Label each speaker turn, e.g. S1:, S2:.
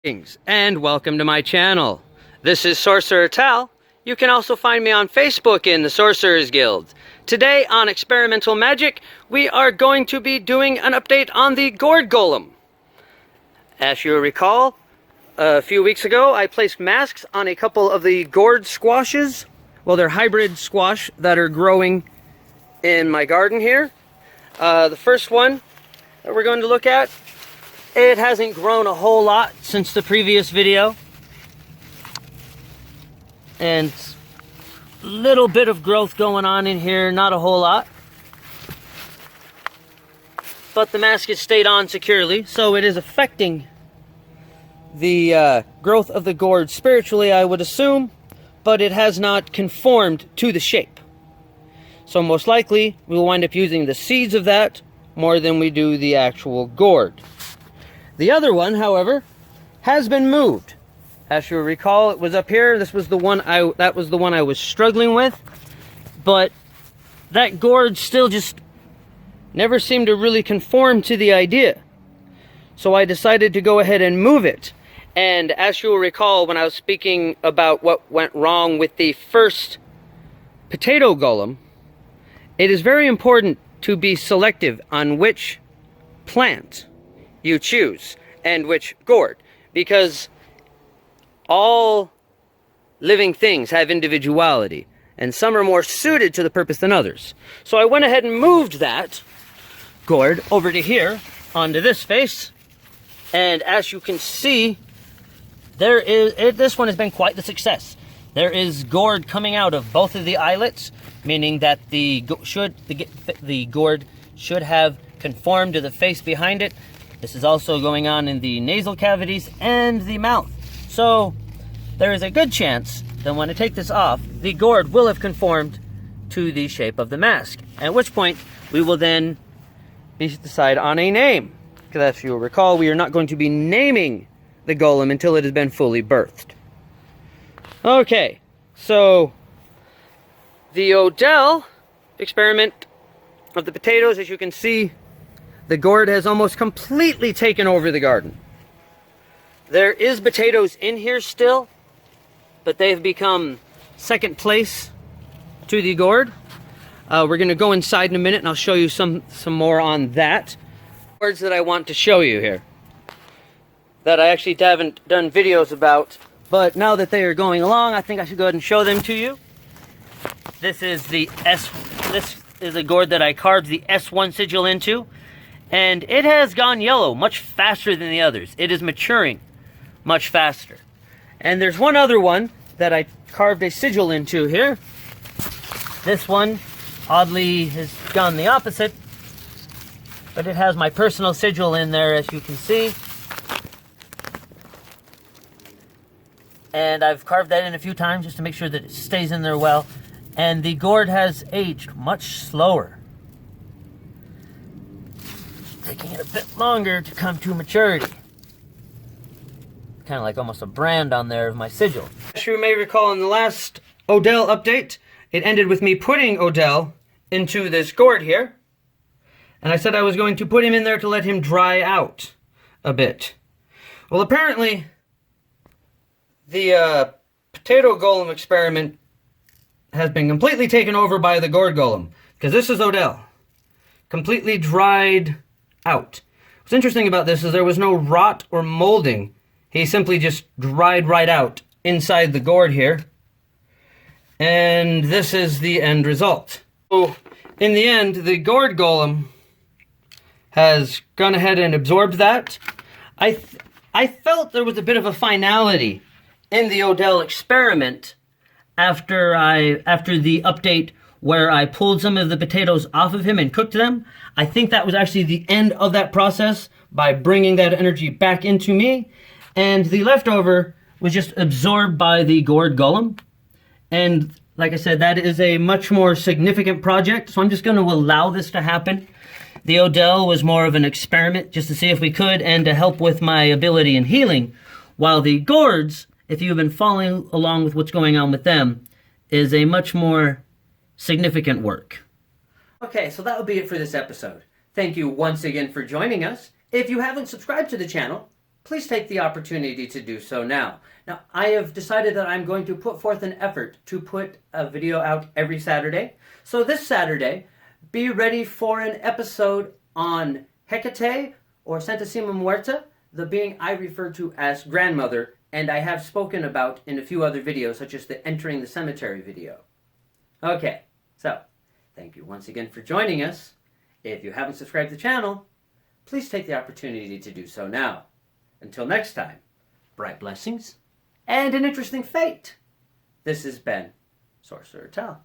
S1: Greetings and welcome to my channel. This is Sorcerer Tal. You can also find me on Facebook in the Sorcerers Guild. Today on Experimental Magic, we are going to be doing an update on the Gourd Golem. As you recall, a few weeks ago I placed masks on a couple of the gourd squashes. Well, they're hybrid squash that are growing in my garden here. The first one that we're going to look at, it hasn't grown a whole lot since the previous video. And a little bit of growth going on in here, not a whole lot. But the mask has stayed on securely, so it is affecting the growth of the gourd spiritually, I would assume, but it has not conformed to the shape. So most likely, we will wind up using the seeds of that more than we do the actual gourd. The other one, however, has been moved. As you'll recall, it was up here. This was the one that was the one I was struggling with. But that gourd still just never seemed to really conform to the idea. So I decided to go ahead and move it. And as you'll recall, when I was speaking about what went wrong with the first potato golem, it is very important to be selective on which plant you choose and which gourd, because all living things have individuality and some are more suited to the purpose than others. So I went ahead and moved that gourd over to here onto this face, and as you can see, this one has been quite the success. There is gourd coming out of both of the eyelets, meaning that the gourd should have conformed to the face behind it. This is also going on in the nasal cavities and the mouth. So there is a good chance that when I take this off, the gourd will have conformed to the shape of the mask. At which point, we will then decide on a name. Because as you'll recall, we are not going to be naming the golem until it has been fully birthed. Okay, so the Odell experiment of the potatoes, as you can see, the gourd has almost completely taken over the garden. There is potatoes in here still, but they've become second place to the gourd. We're going to go inside in a minute and I'll show you some more on that. Gourds that I want to show you here, that I actually haven't done videos about, but now that they are going along, I think I should go ahead and show them to you. This is this is a gourd that I carved the S1 sigil into. And it has gone yellow much faster than the others. It is maturing much faster. And there's one other one that I carved a sigil into here. This one, oddly, has gone the opposite. But it has my personal sigil in there, as you can see. And I've carved that in a few times just to make sure that it stays in there well. And the gourd has aged much slower, taking it a bit longer to come to maturity. Kind of like almost a brand on there of my sigil. As you may recall in the last Odell update, it ended with me putting Odell into this gourd here. And I said I was going to put him in there to let him dry out a bit. Well, apparently, the potato golem experiment has been completely taken over by the gourd golem. Because this is Odell. Completely dried out. What's interesting about this is there was no rot or molding. He simply just dried right out inside the gourd here. And this is the end result. So, in the end, the gourd golem has gone ahead and absorbed that. I felt there was a bit of a finality in the Odell experiment after the update where I pulled some of the potatoes off of him and cooked them. I think that was actually the end of that process by bringing that energy back into me. And the leftover was just absorbed by the gourd golem. And like I said, that is a much more significant project. So I'm just going to allow this to happen. The Odell was more of an experiment just to see if we could and to help with my ability in healing. While the gourds, if you've been following along with what's going on with them, is a much more significant work. Okay, so that will be it for this episode. Thank you once again for joining us. If you haven't subscribed to the channel, please take the opportunity to do so now. Now, I have decided that I'm going to put forth an effort to put a video out every Saturday. So this Saturday, be ready for an episode on Hecate, or Santissima Muerta, the being I refer to as grandmother, and I have spoken about in a few other videos, such as the Entering the Cemetery video. Okay, so, thank you once again for joining us. If you haven't subscribed to the channel, please take the opportunity to do so now. Until next time, bright blessings and an interesting fate. This has been Sorcerer Tal.